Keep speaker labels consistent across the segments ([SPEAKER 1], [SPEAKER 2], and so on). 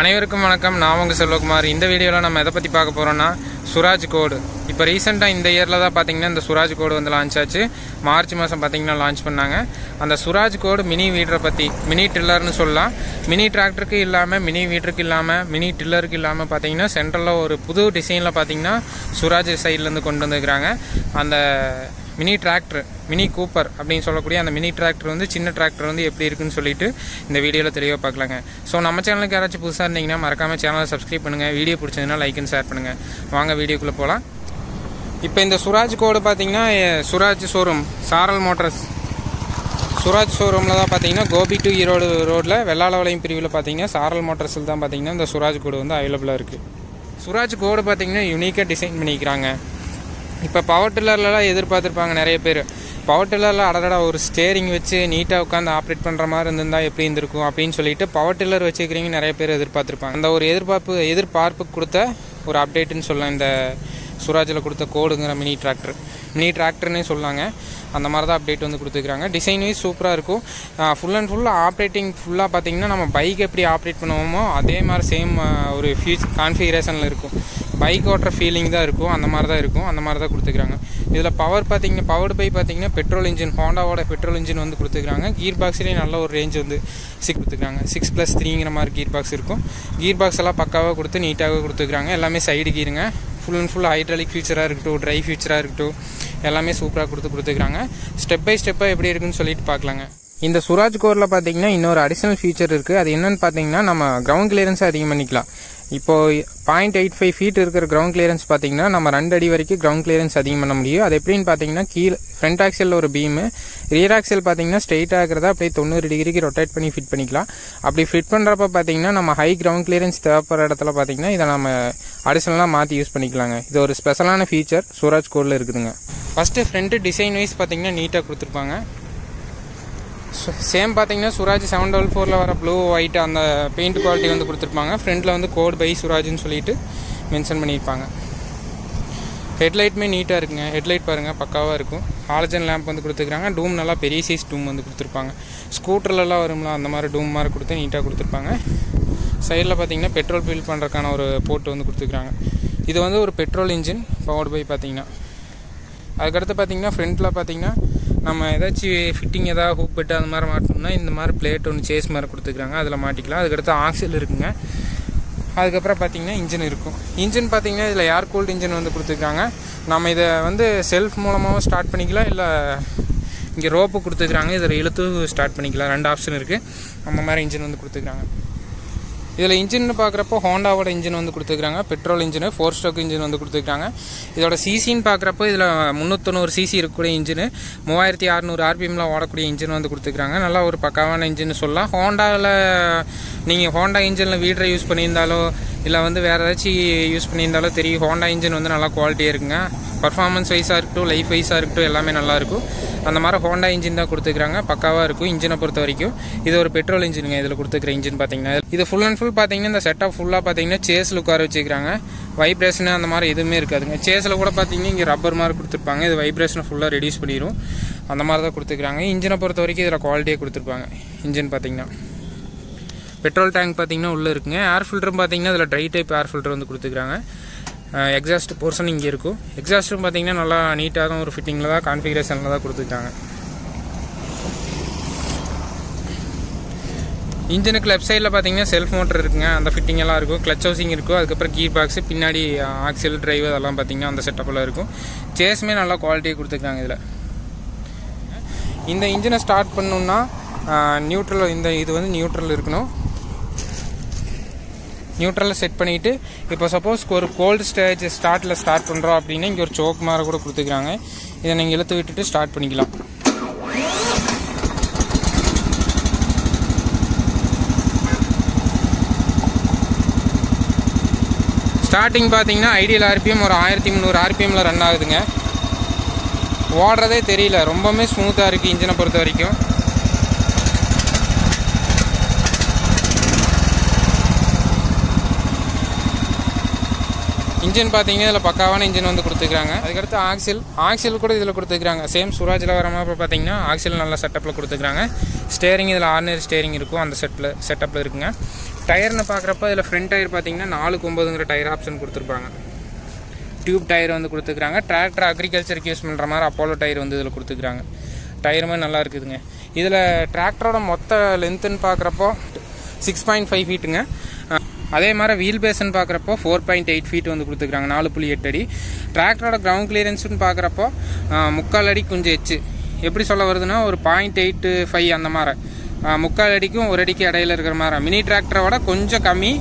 [SPEAKER 1] அனைவருக்கும் வணக்கம். நான் உங்கள் செல்வகுமார். இந்த வீடியோவில் நம்ம எதை பற்றி பார்க்க போகிறோம்னா சுராஜ் கோடு. இப்போ ரீசெண்டாக இந்த இயரில் தான் பார்த்தீங்கன்னா இந்த சுராஜ் கோடு வந்து லான்ச் ஆச்சு. மார்ச் மாதம் பார்த்தீங்கன்னா லான்ச் பண்ணாங்க. அந்த சுராஜ் கோடு மினி வீடரை பற்றி, மினி டில்லர்னு சொல்லலாம். மினி டிராக்டருக்கு இல்லாமல், மினி வீடருக்கு இல்லாமல், மினி டில்லருக்கு இல்லாமல் பார்த்தீங்கன்னா சென்ட்ரலில் ஒரு புது டிசைனில் பார்த்தீங்கன்னா சுராஜ் சைட்லேருந்து கொண்டு வந்துருக்குறாங்க. அந்த மினி டிராக்டர், மினி கூப்பர் அப்படின்னு சொல்லக்கூடிய அந்த மினி டிராக்டர் வந்து சின்ன டிராக்டர் வந்து எப்படி இருக்குன்னு சொல்லிட்டு இந்த வீடியோவில் தெளிவாக பார்க்கலாங்க. ஸோ நம்ம சேனலுக்கு யாராச்சும் புதுசாக இருந்தீங்கன்னா மறக்காமல் சேனலை சப்ஸ்கிரைப் பண்ணுங்கள். வீடியோ பிடிச்சதுன்னா லைக் அண்ட் ஷேர் பண்ணுங்கள். வாங்க வீடியோக்குள்ளே போகலாம். இப்போ இந்த சுராஜ் கோடு பார்த்தீங்கன்னா சுராஜ் ஷோரூம், சாரல் மோட்டர்ஸ் சுராஜ் ஷோரூமில் தான் பார்த்தீங்கன்னா கோபி டு ஈரோடு ரோட்டில் வெள்ளாளவளையம் பிரிவில் பார்த்தீங்கன்னா சாரல் மோட்டர்ஸில் தான் பார்த்தீங்கன்னா இந்த சுராஜ் கோடு வந்து அவைலபிளாக இருக்குது. சுராஜ் கோடு பார்த்தீங்கன்னா யூனிக்காக டிசைன் பண்ணிக்கிறாங்க. இப்போ பவர் டில்லர்லாம் எதிர்பார்த்துருப்பாங்க நிறைய பேர். பவர் டில்லரில் அடடா ஒரு ஸ்டேரிங் வச்சு நீட்டாக உட்காந்து ஆப்ரேட் பண்ணுற மாதிரி இருந்திருந்தால் எப்படி இருந்திருக்கும் அப்படின்னு சொல்லிட்டு பவர் டில்லர் வச்சுக்கிறீங்க நிறைய பேர் எதிர்பார்த்துருப்பாங்க. அந்த ஒரு எதிர்பார்ப்பு கொடுத்த ஒரு அப்டேட்டுன்னு சொல்லலாம் இந்த சுராஜில் கொடுத்த கோடுங்கிற மினி டிராக்டர்னே சொல்லாங்க. அந்த மாதிரி தான் அப்டேட் வந்து கொடுத்துருக்காங்க. டிசைன் வைஸ் சூப்பராக இருக்கும். ஃபுல் அண்ட் ஃபுல்லாக ஆப்ரேட்டிங் ஃபுல்லாக பார்த்தீங்கன்னா நம்ம பைக் எப்படி ஆப்ரேட் பண்ணுவோமோ அதே மாதிரி சேம் ஒரு கான்ஃபிகரேஷனில் இருக்கும். பைக் ஓட்டுற ஃபீலிங் தான் இருக்கும். அந்த மாதிரி தான் இருக்கும். அந்த மாதிரி தான் கொடுத்துருக்காங்க. இதில் பவர் பார்த்தீங்கன்னா பவர்டு பை பார்த்தீங்கன்னா பெட்ரோல் இன்ஜின், ஹோண்டாவோட பெட்ரோல் இன்ஜின் வந்து கொடுத்துருக்காங்க. கீர் பாக்ஸ்லேயும் நல்ல ஒரு ரேஞ்ச் வந்து கொடுத்துருக்காங்க. 6+3 மாதிரி கீர் பாக்ஸ் இருக்கும். கீர் பாக்ஸ் எல்லாம் பக்காவாக கொடுத்து நீட்டாக கொடுத்துருக்காங்க. எல்லாமே சைடு கீருங்க. ஃபுல் அண்ட் ஃபுல் ஹைட்ராலிக் ஃபியூச்சராக இருக்கட்டும், ட்ரை ஃபியூச்சராக இருக்கட்டும், எல்லாமே சூப்பராக கொடுத்துருக்காங்க. ஸ்டெப் பை ஸ்டெப்பாக எப்படி இருக்குன்னு சொல்லிட்டு பார்க்கலாங்க. இந்த சுராஜ் கோரில் பார்த்தீங்கன்னா இன்னொரு அடிஷனல் ஃபீச்சர் இருக்குது. அது என்னன்னு பார்த்தீங்கன்னா நம்ம கிரவுண்ட் கிளியரன்ஸை அதிகம் பண்ணிக்கலாம். இப்போது 0.85 ஃபீட் இருக்கிற கிரவுண்ட் கிளியரன்ஸ் பார்த்தீங்கன்னா நம்ம 2 அடி வரைக்கும் கிரவுண்ட் கிளியரன்ஸ் அதிகம் பண்ண முடியும். அது எப்படின்னு பார்த்தீங்கன்னா கீழே ஃப்ரண்ட் ஆக்சலில் ஒரு பீமு, ரியர் ஆக்சல் பார்த்தீங்கன்னா ஸ்ட்ரெயிட்டாக இருக்கிறதா அப்படியே 90 டிகிரிக்கு ரொட்டேட் பண்ணி ஃபிட் பண்ணிக்கலாம். அப்படி ஃபிட் பண்ணுறப்ப பார்த்தீங்கன்னா நம்ம ஹை கிரவுண்ட் கிளியரன்ஸ் தேவைப்படுற இடத்துல பார்த்தீங்கன்னா இதை நம்ம அடிஷனலாக மாற்றி யூஸ் பண்ணிக்கலாங்க. இது ஒரு ஸ்பெஷலான ஃபீச்சர் சுராஜ் கோடில் இருக்குதுங்க. ஃபஸ்ட்டு ஃப்ரண்ட்டு டிசைன் வைஸ் பார்த்தீங்கன்னா நீட்டாக கொடுத்துருப்பாங்க. சேம் பார்த்தீங்கன்னா சுராஜ் 744 வர ப்ளூ ஒயிட் அந்த பெயிண்ட் குவாலிட்டி வந்து கொடுத்துருப்பாங்க. ஃப்ரண்ட்டில் வந்து கோட் பை சுராஜ்னு சொல்லிட்டு மென்ஷன் பண்ணியிருப்பாங்க. ஹெட்லைட்டுமே நீட்டாக இருக்குங்க. ஹெட்லைட் பாருங்கள் பக்காவாக இருக்கும். ஹாலஜன் லேம்ப் வந்து கொடுத்துருக்காங்க. டூம் நல்லா பெரிய சைஸ் டூம் வந்து கொடுத்துருப்பாங்க. ஸ்கூட்டர்லலாம் வரும்ல அந்த மாதிரி டூம் மாதிரி கொடுத்து நீட்டாக கொடுத்துருப்பாங்க. சைடில் பார்த்தீங்கன்னா பெட்ரோல் ஃபில் பண்ணுறதுக்கான ஒரு போர்ட் வந்து கொடுத்துருக்காங்க. இது வந்து ஒரு பெட்ரோல் இன்ஜின் பவர்டு பை பார்த்தீங்கன்னா. அதுக்கடுத்து பார்த்தீங்கன்னா ஃப்ரண்ட்டில் பார்த்தீங்கன்னா நம்ம ஏதாச்சும் ஃபிட்டிங் ஏதாவது ஹூக் பெட்டு அந்த மாதிரி மாட்டோம்னா இந்த மாதிரி பிளேட் ஒன்று சேஸ் மாதிரி கொடுத்துருக்காங்க. அதில் மாட்டிக்கலாம். அதுக்கடுத்து ஆக்சில் இருக்குங்க. அதுக்கப்புறம் பார்த்தீங்கன்னா இன்ஜின் இருக்கும். இன்ஜின் பார்த்தீங்கன்னா இதில் ஏர் கூல்டு இன்ஜின் வந்து கொடுத்துருக்காங்க. நம்ம இதை வந்து செல்ஃப் மூலமாகவும் ஸ்டார்ட் பண்ணிக்கலாம், இல்லை இங்கே ரோப்பு கொடுத்துருக்காங்க இதில் இழுத்து ஸ்டார்ட் பண்ணிக்கலாம். 2 ஆப்ஷன் இருக்குது. அந்த மாதிரி இன்ஜின் வந்து கொடுத்துருக்காங்க. இதில் இன்ஜின்னு பார்க்குறப்போ ஹோண்டாவோட இன்ஜின் வந்து கொடுத்துருக்காங்க. பெட்ரோல் இன்ஜின் 4 ஸ்ட்ரோக் இன்ஜின் வந்து கொடுத்துருக்காங்க. இதோட சிசின்னு பார்க்குறப்போ இதில் 390 சிசி இருக்கக்கூடிய இன்ஜின், 3600 ஆர்பிஎம்மில் ஓடக்கூடிய இன்ஜின் வந்து கொடுத்துருக்காங்க. நல்லா ஒரு பக்காவான இன்ஜின் சொல்லலாம். ஹோண்டாவில் நீங்கள் ஹோண்டா இன்ஜினில் வீடரை யூஸ் பண்ணியிருந்தாலோ இல்லை வந்து வேறு ஏதாச்சும் யூஸ் பண்ணியிருந்தாலோ தெரியும். ஹோண்டா இன்ஜின் வந்து நல்லா குவாலிட்டியாக இருக்குங்க. பர்ஃபார்மன்ஸ் வைஸாக இருக்கட்டும், லைஃப் வைஸாக இருக்கட்டும், எல்லாமே நல்லாயிருக்கும். அந்த மாதிரி ஹோண்டா இன்ஜின் தான் கொடுத்துருக்காங்க. பக்காவாக இருக்கும் இன்ஜினை பொறுத்த வரைக்கும். இது ஒரு பெட்ரோல் இன்ஜினுங்க. இதில் கொடுத்துருக்கிற இன்ஜின் பார்த்தீங்கன்னா இது ஃபுல் அண்ட் ஃபுல் பார்த்தீங்கன்னா இந்த செட்டப் ஃபுல்லாக பார்த்தீங்கன்னா சேஸில் உட்கார வச்சுக்கிறாங்க. வைப்ரேஷனு அந்த மாதிரி எதுவுமே இருக்காதுங்க. சேஸில் கூட பார்த்தீங்கன்னா இங்கே ரப்பர் மாதிரி கொடுத்துருப்பாங்க. இது வைப்ரேஷனை ஃபுல்லாக ரெடியூஸ் பண்ணிடும். அந்த மாதிரி தான் கொடுத்துருக்காங்க. இன்ஜினை பொறுத்த வரைக்கும் இதில் குவாலிட்டியாக கொடுத்துருப்பாங்க. இன்ஜின் பார்த்தீங்கன்னா பெட்ரோல் டேங்க் பார்த்தீங்கன்னா உள்ளே இருக்குங்க. ஏர் ஃபில்டரும் பார்த்தீங்கன்னா இதில் ட்ரை டைப் ஏர் ஃபில்டர் வந்து கொடுத்துருக்காங்க. எக்ஸாஸ்ட் போர்ஷன் இங்கே இருக்கும். எக்ஸாஸ்ட்டும் பார்த்தீங்கன்னா நல்லா நீட்டாக தான் ஒரு ஃபிட்டிங்கில் தான் கான்ஃபிகரேஷனில் தான் கொடுத்துருக்காங்க. இன்ஜினுக்கு லெஃப்ட் சைடில் பார்த்தீங்கன்னா செல்ஃப் மோட்டர் இருக்குங்க. அந்த ஃபிட்டிங் எல்லாம் இருக்கும். கிளச் ஹவுசிங் இருக்கும். அதுக்கப்புறம் கீர் பாக்ஸு, பின்னாடி ஆக்சில் டிரைவ் அதெல்லாம் பார்த்தீங்கன்னா அந்த செட்டப்பில் இருக்கும். சேஸுமே நல்லா குவாலிட்டியாக கொடுத்துருக்காங்க. இதில் இந்த இன்ஜினை ஸ்டார்ட் பண்ணணுன்னா நியூட்ரல், இது வந்து நியூட்ரல் இருக்கணும். நியூட்ரலில் செட் பண்ணிவிட்டு இப்போ சப்போஸ் ஒரு கோல்டு ஸ்டேஜ் ஸ்டார்ட் பண்ணுறோம் அப்படின்னா இங்கே ஒரு சோக் மாதிரி கூட கொடுத்துருக்காங்க. இதை நீங்கள் இழுத்து விட்டுட்டு ஸ்டார்ட் பண்ணிக்கலாம். ஸ்டார்டிங் பார்த்தீங்கன்னா ஐடியல் ஆர்பிஎம் ஒரு 1300 ஆர்பிஎம்மில் ரன் ஆகுதுங்க. ஓடுறதே தெரியல. ரொம்பவுமே ஸ்மூத்தாக இருக்குது இன்ஜினை பொறுத்த வரைக்கும். இன்ஜின் பார்த்தீங்கன்னா இதில் பக்காவான இன்ஜின் வந்து கொடுத்துருக்காங்க. அதுக்கடுத்து ஆக்சில் கூட இதில் கொடுத்துருக்காங்க. சேம் சுராஜில் வர மாதிரி பார்த்தீங்கன்னா ஆக்சில் நல்ல செட்டப்பில் கொடுத்துருக்காங்க. ஸ்டேரிங் இதில் ஆர்டினரி ஸ்டேரிங் இருக்கும். அந்த செட்டப்பில் இருக்குங்க. டயர்னு பார்க்குறப்ப இதில் ஃப்ரண்ட் டயர் பார்த்தீங்கன்னா 4/9 டயர் ஆப்ஷன் கொடுத்துருப்பாங்க. டியூப் டயர் வந்து கொடுத்துருக்காங்க. டிராக்டர் அக்ரிகல்ச்சருக்கு யூஸ் பண்ணுற மாதிரி அப்போலோ டயர் வந்து இதில் கொடுத்துருக்காங்க. டயருமே நல்லா இருக்குதுங்க. இதில் டிராக்டரோட மொத்த லென்த்துன்னு பார்க்குறப்போ 6.5 ஃபீட்டுங்க. அதே மாதிரி வீல் பேஸ்ன்னு பார்க்குறப்போ 4.8 ஃபீட் வந்து கொடுத்துருக்காங்க, 4.8 அடி. டிராக்டரோட கிரவுண்ட் கிளியரன்ஸ்னு பார்க்குறப்போ 3/4 அடி கொஞ்சம் எச்சு. எப்படி சொல்ல வருதுன்னா ஒரு 0.85 அந்த மாதிரி 3/4 அடிக்கும் 1 அடிக்கு இடையில இருக்கிற மாதிரி. மினி டிராக்டரோட கொஞ்சம் கம்மி,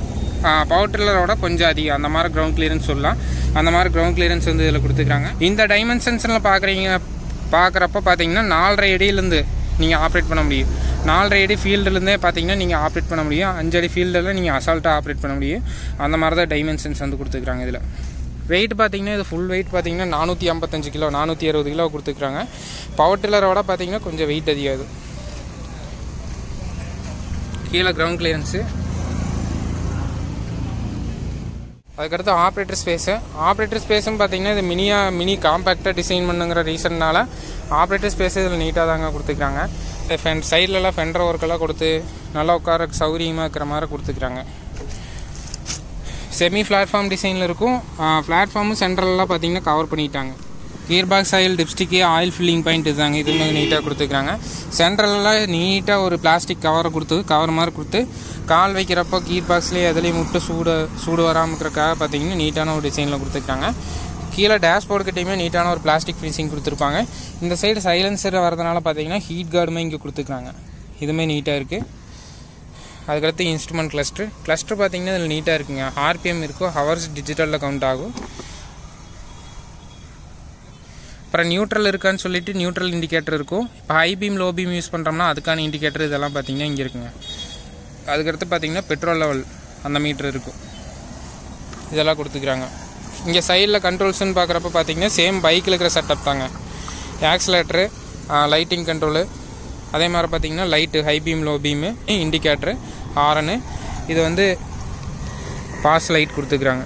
[SPEAKER 1] பவர் டில்லரோட கொஞ்சம் அதிகம், அந்த மாதிரி கிரவுண்ட் கிளியரன்ஸ் சொல்லலாம். அந்த மாதிரி கிரவுண்ட் கிளியரன்ஸ் வந்து இதில் கொடுத்துருக்காங்க. இந்த டைமென்ஷன்ஸில் பார்க்குறப்ப பார்த்தீங்கன்னா 4.5 அடியிலேருந்து நீங்கள் ஆப்ரேட் பண்ண முடியும். 4.5 அடி ஃபீல்டுலேருந்தே பார்த்தீங்கன்னா நீங்கள் ஆப்ரேட் பண்ண முடியும். 5 அடி ஃபீல்டில் நீங்கள் அசால்ட்டாக ஆப்ரேட் பண்ண முடியும். அந்த மாதிரி தான் டைமென்ஷன்ஸ் வந்து கொடுத்துருக்காங்க. இதில் வெயிட் பார்த்தீங்கன்னா இது ஃபுல் வெயிட் பார்த்தீங்கன்னா 455 கிலோ 460 கிலோ கொடுத்துருக்காங்க. பவர் டில்லரோட பார்த்தீங்கன்னா கொஞ்சம் வெயிட் அதிகாது. கீழே கிரவுண்ட் கிளியரன்ஸு. அதுக்கடுத்து ஆப்ரேட்டர் ஸ்பேஸும் பார்த்தீங்கன்னா இது மினி காம்பேக்டாக டிசைன் பண்ணுங்கிற ரீசன்னால ஆப்ரேட்டர் ஸ்பேஸ் இதில் நீட்டாக தாங்க கொடுத்துருக்காங்க. சைட்லலாம் ஃபெண்டர் ஒர்க்கெல்லாம் கொடுத்து நல்லா உட்கார சௌகரியமாக இருக்கிற மாதிரி கொடுத்துருக்காங்க. செமி பிளாட்ஃபார்ம் டிசைனில் இருக்கும். பிளாட்ஃபார்மும் சென்ட்ரலெலாம் பார்த்தீங்கன்னா கவர் பண்ணிட்டாங்க. Gear box oil, dipstick, oil filling point இதுதாங்க. இதுவுமே நீட்டாக கொடுத்துருக்காங்க. சென்ட்ரலில் நீட்டாக ஒரு பிளாஸ்டிக் கவர் மாதிரி கொடுத்து கால் வைக்கிறப்போ கீர் பாக்ஸ்லேயே எதுலேயும் முட்டு சூடு வராமல் இருக்கிறக்காக பார்த்தீங்கன்னா நீட்டான ஒரு டிசைனில் கொடுத்துருக்காங்க. கீழே டேஷ்போர்டு கிட்டேயுமே நீட்டான ஒரு பிளாஸ்டிக் ஃபினிஷிங் கொடுத்துருப்பாங்க. இந்த சைடு சைலன்சர் வரதுனால பார்த்தீங்கன்னா ஹீட் கார்டுமே இங்கே கொடுத்துருக்காங்க. இதுவுமே நீட்டாக இருக்குது. அதுக்கடுத்து இன்ஸ்ட்ருமெண்ட் கிளஸ்டர் பார்த்தீங்கன்னா இதில் நீட்டாக இருக்குங்க. ஆர்பிஎம் இருக்கும், ஹவர்ஸ் டிஜிட்டலில் கவுண்ட் ஆகும். அப்புறம் நியூட்ரல் இருக்கான்னு சொல்லிட்டு நியூட்ரல் இண்டிகேட்டர் இருக்கும். இப்போ high beam low beam use பண்ணுறோம்னா அதுக்கான இண்டிகேட்டர் இதெல்லாம் பார்த்தீங்கன்னா இங்கே இருக்குங்க. அதுக்கடுத்து பார்த்தீங்கன்னா பெட்ரோல் லெவல் அந்த மீட்ரு இருக்கும். இதெல்லாம் கொடுத்துக்கிறாங்க. இங்கே சைடில் கண்ட்ரோல்ஸ்ன்னு பார்க்குறப்ப பார்த்தீங்கன்னா சேம் பைக்கில் இருக்கிற செட்டப் தாங்க. ஆக்சிலேட்டரு, லைட்டிங் கண்ட்ரோலு, அதே மாதிரி பார்த்தீங்கன்னா light high beam low beam, indicator, horn. இது வந்து பாஸ் லைட் கொடுத்துக்கிறாங்க.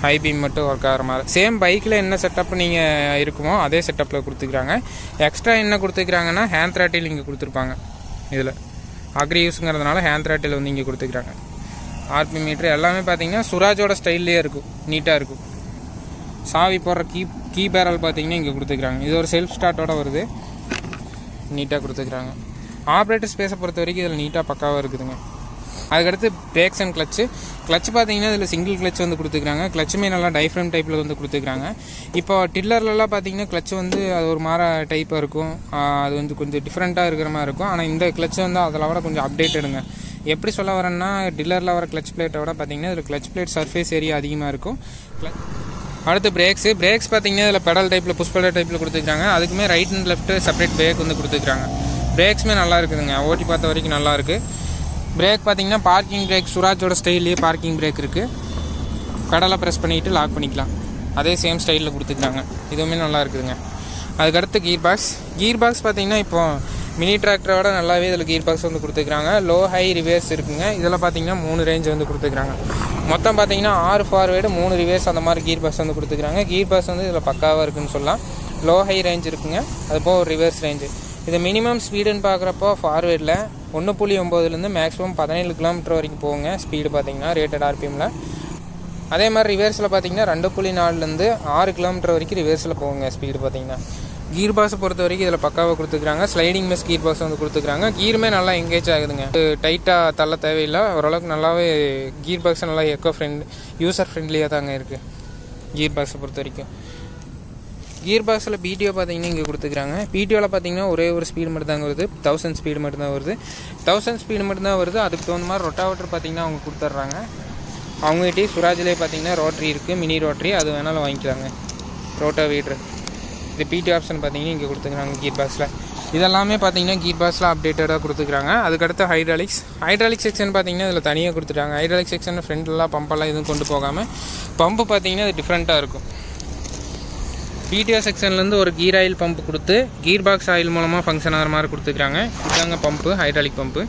[SPEAKER 1] ஹை பீம் மட்டும் ஒர்க் ஆகிற மாதிரி சேம் பைக்கில் என்ன செட்டப் நீங்கள் இருக்குமோ அதே செட்டப்பில் கொடுத்துக்கிறாங்க. எக்ஸ்ட்ரா என்ன கொடுத்துக்கிறாங்கன்னா ஹேண்ட் த்ராட்டில் இங்கே கொடுத்துருப்பாங்க. இதில் அக்ரி யூஸுங்கிறதுனால ஹேண்ட் த்ராட்டில் வந்து இங்கே கொடுத்துக்கிறாங்க. ஆர்பி மீட்ரு எல்லாமே பார்த்தீங்கன்னா சுராஜோட ஸ்டைல்லே இருக்கும், நீட்டாக இருக்கும். சாவி போடுற கீ பேரல் பார்த்தீங்கன்னா இங்கே கொடுத்துக்கிறாங்க. இது ஒரு செல்ஃப் ஸ்டார்ட்டோட வருது, நீட்டாக கொடுத்துக்கிறாங்க. ஆப்ரேட்டர் ஸ்பேஸை பொறுத்த வரைக்கும் இதில் நீட்டாக பக்காவாக இருக்குதுங்க. அதுக்கடுத்து பிரேக்ஸ் அண்ட் கிளச்சு பார்த்தீங்கன்னா இதில் சிங்கிள் கிளச் வந்து கொடுத்துக்கிறாங்க. கிளச்சுமே நல்லா டைஃப்ரேம் டைப்பில் வந்து கொடுத்துக்கிறாங்க. இப்போ டில்லர்லலாம் பார்த்தீங்கன்னா கிளச்சு வந்து அது ஒரு மாதிரி டைப்பாக இருக்கும், அது வந்து கொஞ்சம் டிஃப்ரெண்ட்டாக இருக்கிற மாதிரி இருக்கும். ஆனால் இந்த கிளச்சு வந்து அதில் விட கொஞ்சம் அப்டேட்டடுங்க. எப்படி சொல்ல வரேன்னா டில்லரில் வர கிளச் பிளேட்டை விட பார்த்தீங்கன்னா இதில் கிளச் பிளேட் சர்ஃபேஸ் ஏரியா அதிகமாக இருக்கும். அடுத்து பிரேக்ஸ் பார்த்தீங்கன்னா இதில் பெடல் டைப்பில் புஷ் பெடல் டைப்பில் கொடுத்துருக்காங்க. அதுக்குமே right and left separate break வந்து கொடுத்துருக்காங்க. பிரேக்ஸுமே நல்லா இருக்குதுங்க, ஓட்டி பார்த்த வரைக்கும் நல்லாயிருக்கு. பிரேக் பார்த்தீங்கன்னா பார்க்கிங் பிரேக் சுராஜோட ஸ்டைல்லேயே பார்க்கிங் பிரேக் இருக்குது. பெடலை ப்ரெஸ் பண்ணிவிட்டு லாக் பண்ணிக்கலாம். அதே சேம் ஸ்டைலில் கொடுத்துருக்காங்க. இதுவுமே நல்லா இருக்குதுங்க. அதுக்கடுத்து கீர் பாக்ஸ் பார்த்தீங்கன்னா இப்போ மினி டிராக்டரோட நல்லாவே இதில் கீர் பாக்ஸ் வந்து கொடுத்துருக்காங்க. லோ ஹை ரிவேர்ஸ் இருக்குங்க. இதில் பார்த்தீங்கன்னா 3 ரேஞ்ச் வந்து கொடுத்துருக்காங்க. மொத்தம் பார்த்தீங்கன்னா 6 ஃபார்வேர்டு 3 ரிவேர்ஸ் அந்த மாதிரி கீர் பாக்ஸ் வந்து கொடுத்துருக்காங்க. கீர் பாக்ஸ் வந்து இதில் பக்காவாக இருக்குன்னு சொல்லலாம். லோ ஹை ரேஞ்ச் இருக்குங்க, அதுபோக ஒரு ரிவர்ஸ் ரேஞ்சு. இது மினிமம் ஸ்பீடுன்னு பார்க்குறப்போ ஃபார்வேர்டில் 1.9 மேக்ஸிமம் 17 கிலோமீட்டர் வரைக்கும் போகுங்க ஸ்பீடு பார்த்தீங்கன்னா ரேட்டட் ஆர்பிஎம்மில். அதே மாதிரி ரிவர்ஸில் பார்த்தீங்கன்னா 2.4 6 கிலோமீட்டர் வரைக்கும் ரிவர்ஸில் போகுங்க ஸ்பீடு பார்த்தீங்கன்னா. கீர் பாக்ஸை பொறுத்த வரைக்கும் இதில் பக்காவாக கொடுத்துருக்காங்க. ஸ்லைடிங் மெஸ் கீர் பாக்ஸ் வந்து கொடுத்துருக்காங்க. கீருமே நல்லா எங்கேஜ் ஆகுதுங்க, டைட்டாக தள்ள தேவையில்லை. ஓரளவுக்கு நல்லாவே கீர் பாக்ஸ் நல்லா யூசர் ஃப்ரெண்ட்லியாக தாங்க இருக்குது கீர் பாக்ஸை பொறுத்த வரைக்கும். கீர் பாக்ஸில் பிடிஓ பார்த்தீங்கன்னா இங்கே கொடுத்துருக்காங்க. பிடிஓவில் பார்த்தீங்கன்னா ஒரே ஒரு ஸ்பீடு மட்டும் தாங்க வருது, 1000 ஸ்பீடு மட்டும்தான் வருது. 1000 ஸ்பீடு மட்டும்தான் வருது. அதுக்கு தகுந்த மாதிரி ரொட்டாவேட்டர் பார்த்தீங்கன்னா அவங்க கொடுத்துட்றாங்க. அவங்ககிட்டயே சுராஜ்லேயே பார்த்தீங்கன்னா ரோட்ரி இருக்குது, மினி ரோட்ரி, அது வேணாலும் வாங்கிக்கலாங்க. ரோட்டாவேட்ரு இது பிடி ஆப்ஷன் பார்த்தீங்கன்னா இங்கே கொடுத்துக்கிறாங்க கீர் பாக்ஸில். இதெல்லாமே பார்த்தீங்கன்னா கீர் பாக்ஸில் அப்டேட்டடாக கொடுத்துக்கிறாங்க. அதுக்கடுத்து ஹைட்ராலிக் செக்ஷன் பார்த்தீங்கன்னா இதில் தனியாக கொடுத்துட்டாங்க. ஹைட்ராலிக் செக்ஷன் ஃப்ரெண்ட்லாம் பம்பெல்லாம் எதுவும் கொண்டு போகாமல் பம்பு பார்த்தீங்கன்னா அது டிஃப்ரெண்ட்டாக இருக்கும். பிடிஓ செக்ஷன்லேருந்து ஒரு கீர் ஆயில் பம்பு கொடுத்து கீர் பாக்ஸ் ஆயில் மூலமாக ஃபங்க்ஷன் ஆகிற மாதிரி கொடுத்துக்கிறாங்க. இதாங்க பம்பு, ஹைட்ராலிக் பம்பு.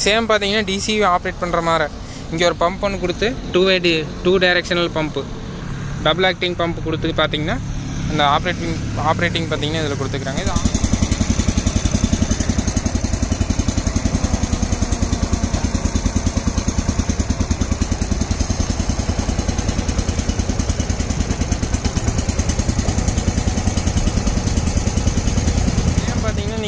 [SPEAKER 1] சேம் பார்த்தீங்கன்னா டிசி ஆப்ரேட் பண்ணுற மாதிரி இங்கே ஒரு பம்ப் ஒன்று கொடுத்து 2 directional pump, double acting pump கொடுத்து பார்த்தீங்கன்னா அந்த ஆப்ரேட்டிங் பார்த்தீங்கன்னா இதில் கொடுத்துக்கிறாங்க. இது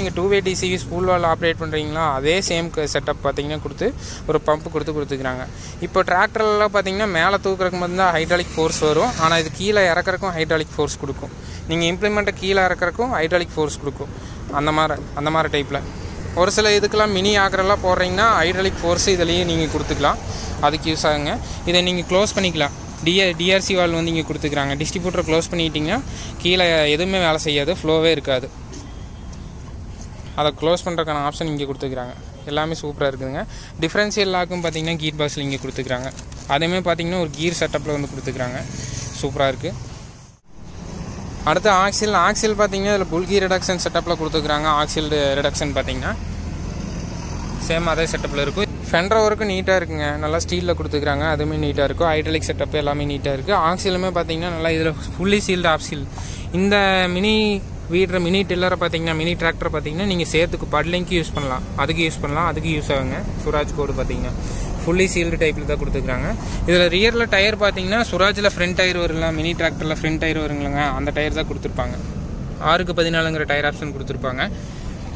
[SPEAKER 1] நீங்கள் 2-way DCV ஸ்பூல் வால் ஆப்ரேட் பண்ணுறீங்களா அதே சேம் செட்டப் பார்த்தீங்கன்னா கொடுத்து ஒரு பம்ப் கொடுத்துக்கிறாங்க. இப்போ டிராக்டர்லாம் பார்த்தீங்கன்னா மேலே தூக்குறதுக்கு மட்டும்தான் ஹைட்ராலிக் ஃபோர்ஸ் வரும். ஆனால் இது கீழே இறக்குறக்கும் ஹைட்ராலிக் ஃபோர்ஸ் கொடுக்கும். நீங்கள் இம்ப்ளிமெண்ட்டை கீழே இறக்குறக்கும் ஹைட்ராலிக் ஃபோர்ஸ் கொடுக்கும். அந்த மாதிரி டைப்பில் ஒரு சில இதுக்கெல்லாம் மினி ஆக்கரெல்லாம் போடுறீங்கன்னா ஹைட்ராலிக் ஃபோர்ஸ் இதுலேயும் நீங்கள் கொடுத்துக்கலாம். அதுக்கு யூஸ் ஆகுங்க. இதை நீங்கள் க்ளோஸ் பண்ணிக்கலாம். டிஆர்சி வால் வந்து இங்கே கொடுத்துக்கிறாங்க. டிஸ்ட்ரிபியூட்டர் க்ளோஸ் பண்ணிக்கிட்டிங்கன்னா கீழே எதுவுமே வேலை செய்யாது, ஃப்ளோவே இருக்காது. அதை க்ளோஸ் பண்ணுறதுக்கான ஆப்ஷன் இங்கே கொடுத்துக்கிறாங்க. எல்லாமே சூப்பராக இருக்குதுங்க. டிஃப்ரென்ஷியல் லாக்கும் பார்த்தீங்கன்னா கீர் பாக்ஸில் இங்கே கொடுத்துக்கிறாங்க. அதேமாதிரி பார்த்தீங்கன்னா ஒரு கீர் செட்டப்பில் வந்து கொடுத்துக்கிறாங்க. சூப்பராக இருக்குது. அடுத்து ஆக்சில் பார்த்தீங்கன்னா இதில் புல்கி ரிடக்ஷன் செட்டப்பில் கொடுத்துக்கிறாங்க. ஆக்சில் ரிடக்ஷன் பார்த்தீங்கன்னா சேம் அதே செட்டப்பில் இருக்கும். ஃபெண்டர் ஒர்க்கு நீட்டாக இருக்குங்க. நல்லா ஸ்டீலில் கொடுத்துக்கிறாங்க. அதுவுமே நீட்டாக இருக்கும். ஹைட்ராலிக் செட்டப் எல்லாமே நீட்டாக இருக்குது. ஆக்சிலுமே பார்த்தீங்கன்னா நல்லா இதில் ஃபுல்லி சீல்டு ஆக்சில். இந்த மினி டில்லரை பார்த்தீங்கன்னா மினி டிராக்டர் பார்த்தீங்கன்னா நீங்கள் சேர்த்துக்கு பட்லிங்க்கு யூஸ் பண்ணலாம், அதுக்கு யூஸ் ஆகுங்க. சுராஜ் கோடு பார்த்தீங்கன்னா ஃபுல்லி சீல்டு டைப்பில் தான் கொடுத்துக்கிறாங்க. இதில் ரியரில் டயர் பார்த்தீங்கன்னா சுராஜில் ஃப்ரண்ட் டயர் வருங்களா, மினி டிராக்டரில் ஃப்ரண்ட் டயர் வருங்களா, அந்த டயர் தான் கொடுத்துருப்பாங்க. 6x14 டயர் ஆப்ஷன் கொடுத்துருப்பாங்க.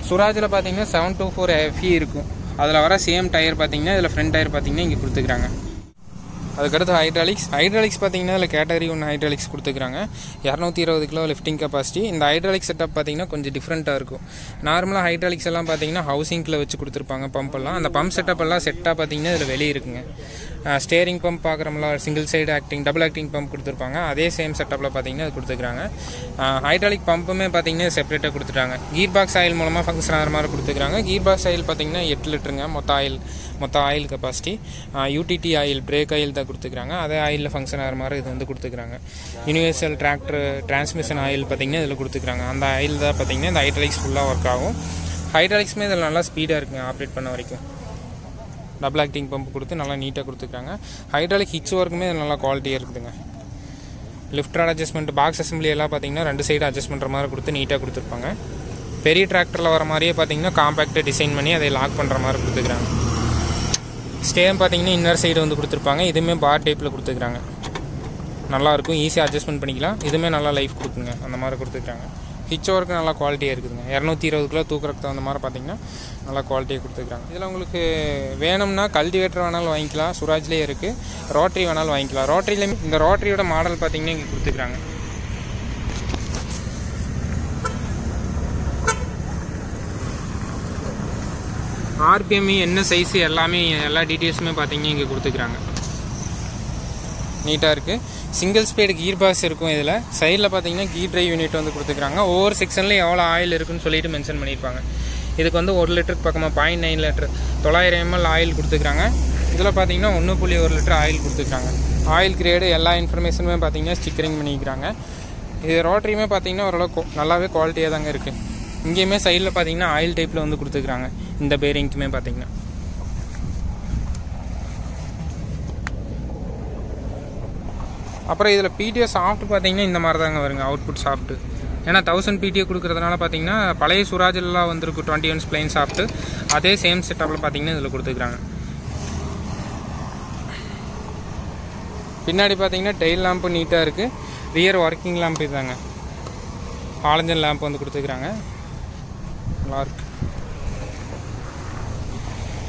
[SPEAKER 1] சுராஜில் பார்த்தீங்கன்னா 724 FE இருக்கும். அதில் வர சேம் டயர் பார்த்தீங்கன்னா இதில் ஃப்ரண்ட் டயர் பார்த்தீங்கன்னா இங்கே கொடுத்துக்கிறாங்க. அதுக்கடுத்து ஹைட்ராலிக்ஸ் பார்த்தீங்கன்னா இதில் கேட்டகரி 1 ஹைட்ராலிக்ஸ் கொடுத்துக்கிறாங்க. 220 கிலோ லிஃப்டிங் கெப்பாசிட்டி. இந்த ஹைட்ராலிக் செட்டப் பார்த்தீங்கன்னா கொஞ்சம் டிஃப்ரெண்ட்டாக இருக்கும். நார்மலாக ஹைட்ராலிக்ஸ் எல்லாம் பார்த்தீங்கன்னா ஹவுசிங்கில் வச்சு கொடுத்துருப்பாங்க பம்பெல்லாம். அந்த பம்ப் செட்டப் எல்லாம் செட்டாக பார்த்தீங்கன்னா இதில் வெளியே இருக்குங்க. ஸ்டேரிங் பம்ப் பார்க்குறோம்ல, single side double acting pump கொடுத்துருப்பாங்க. அதே சேம் செட்டப்பில் பார்த்தீங்கன்னா அது கொடுத்துக்கிறாங்க. ஹைட்ராலிக் பம்புமே பார்த்தீங்கன்னா செப்பரேட்டாக கொடுத்துட்டாங்க. கீர் பாக்ஸ் ஆயில் மூலமாக ஃபங்க்ஷன் ஆகிற மாதிரி கொடுத்துக்கிறாங்க. கீர் பாக்ஸ் ஆயில் பார்த்தீங்கன்னா 8 லிட்டருங்க மொத்த oil capacity. UTD oil, brake oil தான் கொடுத்துக்கிறாங்க. அதே ஆயிலில் ஃபங்க்ஷன் ஆகிற மாதிரி இது வந்து கொடுத்துக்கிறாங்க. யூனிவர்சல் டிரான்ஸ்மிஷன் ஆயில் பார்த்தீங்கன்னா இதில் கொடுத்துக்கிறாங்க. அந்த ஆயில் தான் பார்த்தீங்கன்னா இந்த ஹைட்ராலிக்ஸ் ஃபுல்லாக ஒர்க் ஆகும். ஹைட்ராலிக்ஸுமே இதில் நல்லா ஸ்பீடாக இருக்குங்க ஆப்ரேட் பண்ண வரைக்கும். டபுள் ஆக்டிங் பம்ப் கொடுத்து நல்லா நீட்டாக கொடுத்துருக்காங்க. ஹைட்ராலிக் ஹிட்ச் ஒர்க்குமே இதில் நல்லா குவாலிட்டியாக இருக்குதுங்க. லிஃப்ட் அட்ஜஸ்ட்மெண்ட், பாக்ஸ் அசம்பிளி எல்லாம் பார்த்தீங்கன்னா 2 சைடு அட்ஜஸ்ட் பண்ணுற மாதிரி கொடுத்து நீட்டாக கொடுத்துருப்பாங்க. பெரிய டிராக்டரில் வர மாதிரியே பார்த்தீங்கன்னா காம்பேக்டாக டிசைன் பண்ணி அதை லாக் பண்ணுற மாதிரி கொடுத்துக்கிறாங்க. ஸ்டேம் பார்த்தீங்கன்னா இன்னர் சைடு வந்து கொடுத்துருப்பாங்க. இதுவுமே பார் டைப்பில் கொடுத்துக்கிறாங்க. நல்லாயிருக்கும், ஈஸியாக அட்ஜஸ்ட்மெண்ட் பண்ணிக்கலாம். இதுவுமே நல்லா லைஃப் கொடுக்குங்க. அந்த மாதிரி கொடுத்துக்கிறாங்க. ஹிட்ச் ஒர்க்கு நல்லா குவாலிட்டியாக இருக்குதுங்க. 220 கிலோ தூக்குறதுக்கு தகுந்த மாதிரி பார்த்தீங்கன்னா நல்லா குவாலிட்டியாக கொடுத்துக்கிறாங்க. இதில் உங்களுக்கு வேணும்னா கல்டிவேட்டர் வேணாலும் வாங்கிக்கலாம், சுராஜ்லேயே இருக்குது. ரோட்டரி வேணாலும் வாங்கிக்கலாம். ரோட்டரியில இந்த ரோட்டரியோட மாடல் பார்த்தீங்கன்னா இங்கே கொடுத்துக்கிறாங்க. ஆர்பிஎம் என்ன சைஸு எல்லா டீட்டெயில்ஸுமே பார்த்தீங்கன்னா இங்கே கொடுத்துக்கிறாங்க. நீட்டாக இருக்குது. சிங்கிள் ஸ்பீடு கீர் பாக்ஸ் இருக்கும். இதில் சைடில் பார்த்தீங்கன்னா கீர் டிரைவ் யூனிட் வந்து கொடுத்துக்கிறாங்க. ஒவ்வொரு செக்ஷன்லேயும் எவ்வளோ ஆயில் இருக்குன்னு சொல்லிட்டு மென்ஷன் பண்ணியிருப்பாங்க. இதுக்கு வந்து 1 லிட்டருக்கு பக்கமாக 0.9 லிட்டர் 900 ml ஆயில் கொடுத்துக்கிறாங்க. இதில் பார்த்தீங்கன்னா 1.1 லிட்டர் ஆயில் கொடுத்துக்கிறாங்க. ஆயில் கிரேடு எல்லா இன்ஃபர்மேஷனுமே பார்த்தீங்கன்னா ஸ்டிக்கரிங் பண்ணிக்கிறாங்க. இது ரோட்டரியுமே பார்த்தீங்கன்னா ஓரளவு நல்லாவே குவாலிட்டியாக தாங்க இருக்குது. இங்கேயுமே சைடில் பார்த்தீங்கன்னா ஆயில் டைப்பில் வந்து கொடுத்துக்கிறாங்க. இந்த பேரிங்க்குமே பார்த்தீங்கன்னா அப்புறம் இதில் பிடிஓ சாஃப்ட் பார்த்தீங்கன்னா இந்த மாதிரி தாங்க வருங்க. அவுட்புட் சாஃப்ட்டு ஏன்னா 1000 பிடிஓ கொடுக்குறதுனால பார்த்தீங்கன்னா பழைய சுராஜெல்லாம் வந்துருக்கு 21 பிளைன் சாஃப்ட்டு. அதே சேம் செட்டப்பில் பார்த்தீங்கன்னா இதில் கொடுத்துக்கிறாங்க. பின்னாடி பார்த்தீங்கன்னா டெயில் லேம்ப்பு நீட்டாக இருக்குது. ரியர் ஒர்க்கிங் லேம்ப் இதுதாங்க. ஹாலஜன் லேம்ப் வந்து கொடுத்துக்கிறாங்க. நல்லாயிருக்கு.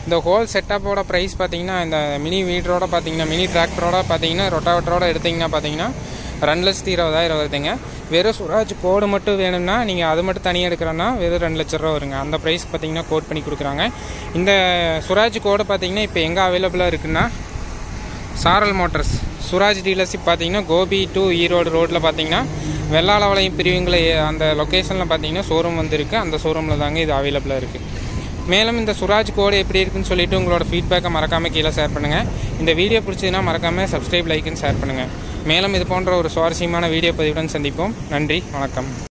[SPEAKER 1] இந்த ஹோல் செட்டப்போட ப்ரைஸ் பார்த்தீங்கன்னா இந்த மினி வீட்டரோட பார்த்தீங்கன்னா மினி டிராக்டரோட பார்த்தீங்கன்னா ரொட்டாவேட்டரோட எடுத்திங்கன்னா பார்த்தீங்கன்னா 2,20,000 வருதுங்க. வெறும் சுராஜ் கோடு மட்டும் வேணும்னா நீங்கள் அது மட்டும் தனியாக எடுக்கிறோன்னா வெறும் 2 லட்ச ரூபா வருங்க. அந்த ப்ரைஸ் பார்த்தீங்கன்னா கோட் பண்ணி கொடுக்குறாங்க. இந்த சுராஜ் கோடு பார்த்தீங்கன்னா இப்போ எங்கே அவைலபிளாக இருக்குன்னா சாரல் மோட்டர்ஸ் சுராஜ் டீலர்ஷிப் பார்த்தீங்கன்னா கோபி டு ஈரோடு ரோட்டில் பார்த்தீங்கன்னா வெள்ளாளவளையம் பிரிவுங்களை அந்த லொக்கேஷனில் பார்த்தீங்கன்னா ஷோரூம் வந்துருக்கு. அந்த ஷோரூமில் தாங்க இது அவைலபிளாக இருக்குது. மேலும் இந்த சுராஜ் கோடு எப்படி இருக்குன்னு சொல்லிட்டு உங்களோட ஃபீட்பேக்கை மறக்காமல் கீழே ஷேர் பண்ணுங்கள். இந்த வீடியோ பிடிச்சதுன்னா மறக்காமல் சப்ஸ்கிரைப், லைக்குன்னு ஷேர் பண்ணுங்கள். மேலும் இது போன்ற ஒரு சுவாரஸ்யமான வீடியோ பதிவுடன் சந்திப்போம். நன்றி, வணக்கம்.